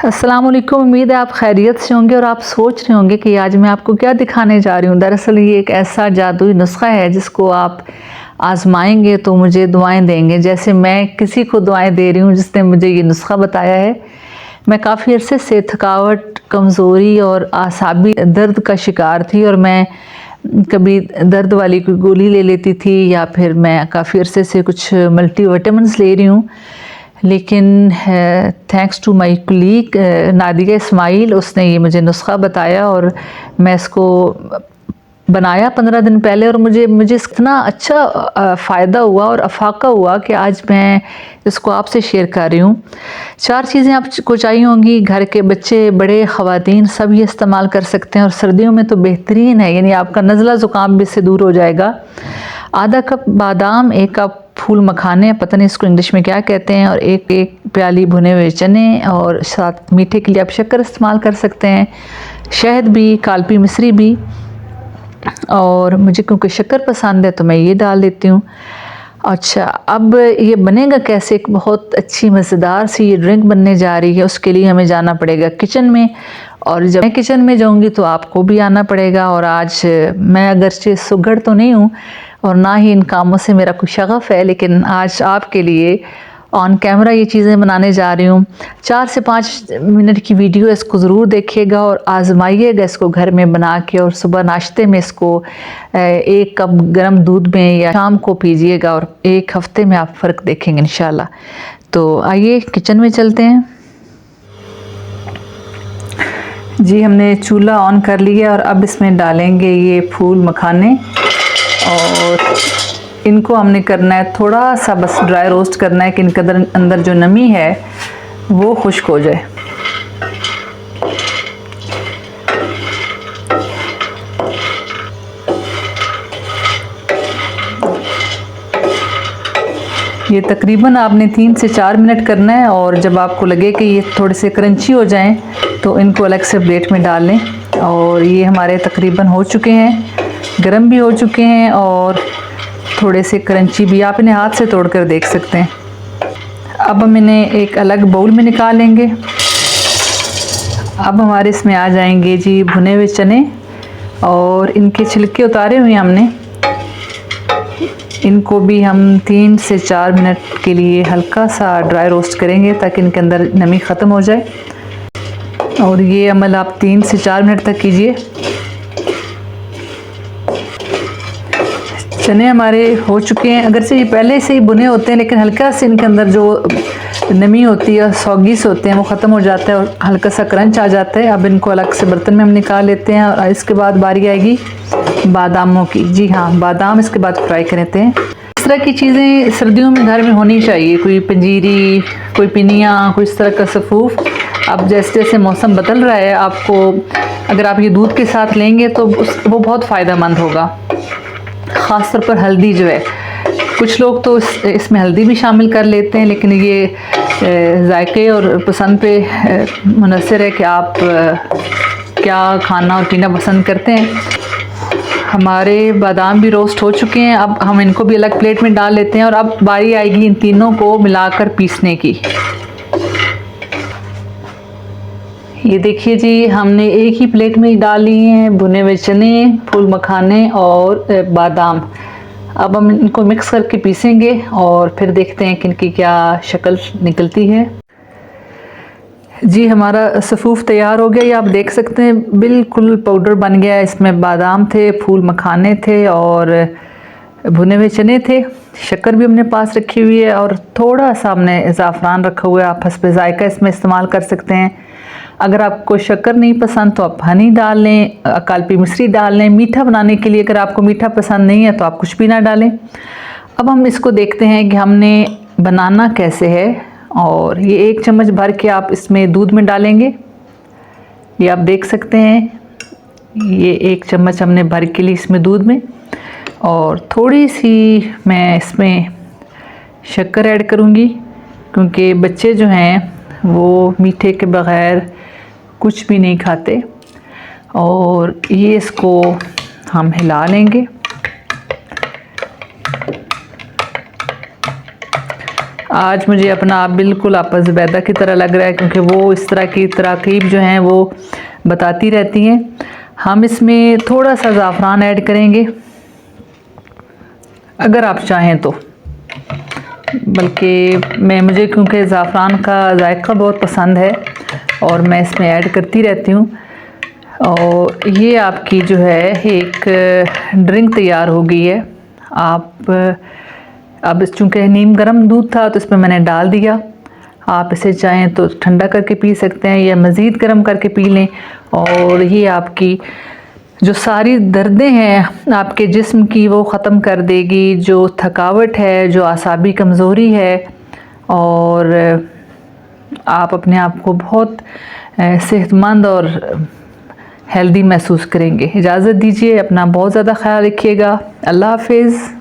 अस्सलाम वालेकुम। उम्मीद है आप खैरियत से होंगे और आप सोच रहे होंगे कि आज मैं आपको क्या दिखाने जा रही हूँ। दरअसल ये एक ऐसा जादुई नुस्खा है जिसको आप आजमाएंगे तो मुझे दुआएं देंगे, जैसे मैं किसी को दुआएं दे रही हूँ जिसने मुझे ये नुस्खा बताया है। मैं काफ़ी अरसे से थकावट, कमज़ोरी और आसाबी दर्द का शिकार थी और मैं कभी दर्द वाली कोई गोली ले लेती थी या फिर मैं काफ़ी अरसे से कुछ मल्टीविटामिन्स ले रही हूँ। लेकिन thanks to my colleague Nadia Ismail, उसने ये मुझे नुस्खा बताया और मैं इसको बनाया 15 दिन पहले और मुझे इतना अच्छा फ़ायदा हुआ और अफाका हुआ कि आज मैं इसको आपसे शेयर कर रही हूँ। 4 चीज़ें आपको चाहिए होंगी। घर के बच्चे, बड़े, ख़वातीन सब ये इस्तेमाल कर सकते हैं और सर्दियों में तो बेहतरीन है, यानी आपका नज़ला ज़ुकाम भी इससे दूर हो जाएगा। आधा कप बादाम, 1 कप फूल मखाने, पता नहीं इसको इंग्लिश में क्या कहते हैं, और एक प्याली भुने हुए चने, और साथ मीठे के लिए आप शक्कर इस्तेमाल कर सकते हैं, शहद भी, कालपी मिश्री भी, और मुझे क्योंकि शक्कर पसंद है तो मैं ये डाल देती हूँ। अच्छा, अब ये बनेगा कैसे? एक बहुत अच्छी मज़ेदार सी ये ड्रिंक बनने जा रही है। उसके लिए हमें जाना पड़ेगा किचन में, और जब मैं किचन में जाऊंगी तो आपको भी आना पड़ेगा। और आज मैं अगरचे सुघड़ तो नहीं हूँ और ना ही इन कामों से मेरा कोई शगफ़ है, लेकिन आज आपके लिए ऑन कैमरा ये चीज़ें बनाने जा रही हूँ। 4 से 5 मिनट की वीडियो, इसको ज़रूर देखिएगा और आजमाइएगा इसको घर में बना के, और सुबह नाश्ते में इसको 1 कप गर्म दूध में या शाम को पीजिएगा और 1 हफ्ते में आप फ़र्क देखेंगे इंशाल्लाह। तो आइए किचन में चलते हैं। जी, हमने चूल्हा ऑन कर लिया और अब इसमें डालेंगे ये फूल मखाने, और इनको हमने करना है थोड़ा सा बस ड्राई रोस्ट करना है कि इनके अंदर जो नमी है वो खुश्क हो जाए। ये तकरीबन आपने 3 से 4 मिनट करना है, और जब आपको लगे कि ये थोड़े से क्रंची हो जाएं तो इनको अलग से प्लेट में डाल लें। और ये हमारे तकरीबन हो चुके हैं, गर्म भी हो चुके हैं और थोड़े से क्रंची भी। आप इन्हें हाथ से तोड़ कर देख सकते हैं। अब हम इन्हें एक अलग बाउल में निकाल लेंगे। अब हमारे इसमें आ जाएंगे जी भुने हुए चने, और इनके छिलके उतारे हुए हमने। इनको भी हम 3 से 4 मिनट के लिए हल्का सा ड्राई रोस्ट करेंगे ताकि इनके अंदर नमी ख़त्म हो जाए। और ये अमल आप 3 से 4 मिनट तक कीजिए। चने हमारे हो चुके हैं। अगर से ये पहले से ही भुने होते हैं, लेकिन हल्का से इनके अंदर जो नमी होती है, सॉगीस होते हैं, वो ख़त्म हो जाता है और हल्का सा क्रंच आ जाता है। अब इनको अलग से बर्तन में हम निकाल लेते हैं, और इसके बाद बारी आएगी बादामों की। जी हाँ, बादाम इसके बाद फ्राई करते हैं। इस तरह की चीज़ें सर्दियों में घर में होनी चाहिए, कोई पंजीरी, कोई पिनिया, कोई इस तरह का सफ़ूफ। अब जैसे जैसे मौसम बदल रहा है, आपको अगर आप ये दूध के साथ लेंगे तो वो बहुत फ़ायदेमंद होगा। ख़ास तौर पर हल्दी जो है, कुछ लोग तो इसमें हल्दी भी शामिल कर लेते हैं, लेकिन ये जायके और पसंद पे मुनहसर है कि आप क्या खाना और पीना पसंद करते हैं। हमारे बादाम भी रोस्ट हो चुके हैं। अब हम इनको भी अलग प्लेट में डाल लेते हैं, और अब बारी आएगी इन तीनों को मिलाकर पीसने की। ये देखिए जी, हमने एक ही प्लेट में डाल लिए हैं भुने हुए चने, फूल मखाने और बादाम। अब हम इनको मिक्स करके पीसेंगे और फिर देखते हैं कि इनकी क्या शक्ल निकलती है। जी, हमारा सफ़ूफ तैयार हो गया। ये आप देख सकते हैं बिल्कुल पाउडर बन गया है। इसमें बादाम थे, फूल मखाने थे और भुने हुए चने थे। शक्कर भी हमने पास रखी हुई है और थोड़ा सा हमने ज़ाफ़रान रखा हुआ है। आप हस्बे ज़ायका इसमें इस्तेमाल कर सकते हैं। अगर आपको शक्कर नहीं पसंद तो आप हनी डाल लें, कालपी मिश्री डाल लें मीठा बनाने के लिए। अगर आपको मीठा पसंद नहीं है तो आप कुछ भी ना डालें। अब हम इसको देखते हैं कि हमने बनाना कैसे है। और ये 1 चम्मच भर के आप इसमें दूध में डालेंगे। ये आप देख सकते हैं, ये 1 चम्मच हमने भर के लिए इसमें दूध में, और थोड़ी सी मैं इसमें शक्कर ऐड करूँगी क्योंकि बच्चे जो हैं वो मीठे के बग़ैर कुछ भी नहीं खाते। और ये इसको हम हिला लेंगे। आज मुझे अपना आप बिल्कुल आपा ज़ुबैदा की तरह लग रहा है, क्योंकि वो इस तरह की तराकीब जो हैं वो बताती रहती हैं। हम इसमें थोड़ा सा ज़ाफ़रान ऐड करेंगे अगर आप चाहें तो, बल्कि मुझे क्योंकि ज़ाफ़रान का जायका बहुत पसंद है और मैं इसमें ऐड करती रहती हूँ। और ये आपकी जो है एक ड्रिंक तैयार हो गई है। आप अब चूँकि नीम गर्म दूध था तो इसमें मैंने डाल दिया। आप इसे चाहें तो ठंडा करके पी सकते हैं या मज़ीद गर्म करके पी लें। और ये आपकी जो सारी दर्दें हैं आपके जिस्म की वो ख़त्म कर देगी, जो थकावट है, जो आसाबी कमज़ोरी है, और आप अपने आप को बहुत सेहतमंद और हेल्दी महसूस करेंगे। इजाज़त दीजिए, अपना बहुत ज़्यादा ख्याल रखिएगा। अल्लाह हाफ़िज़।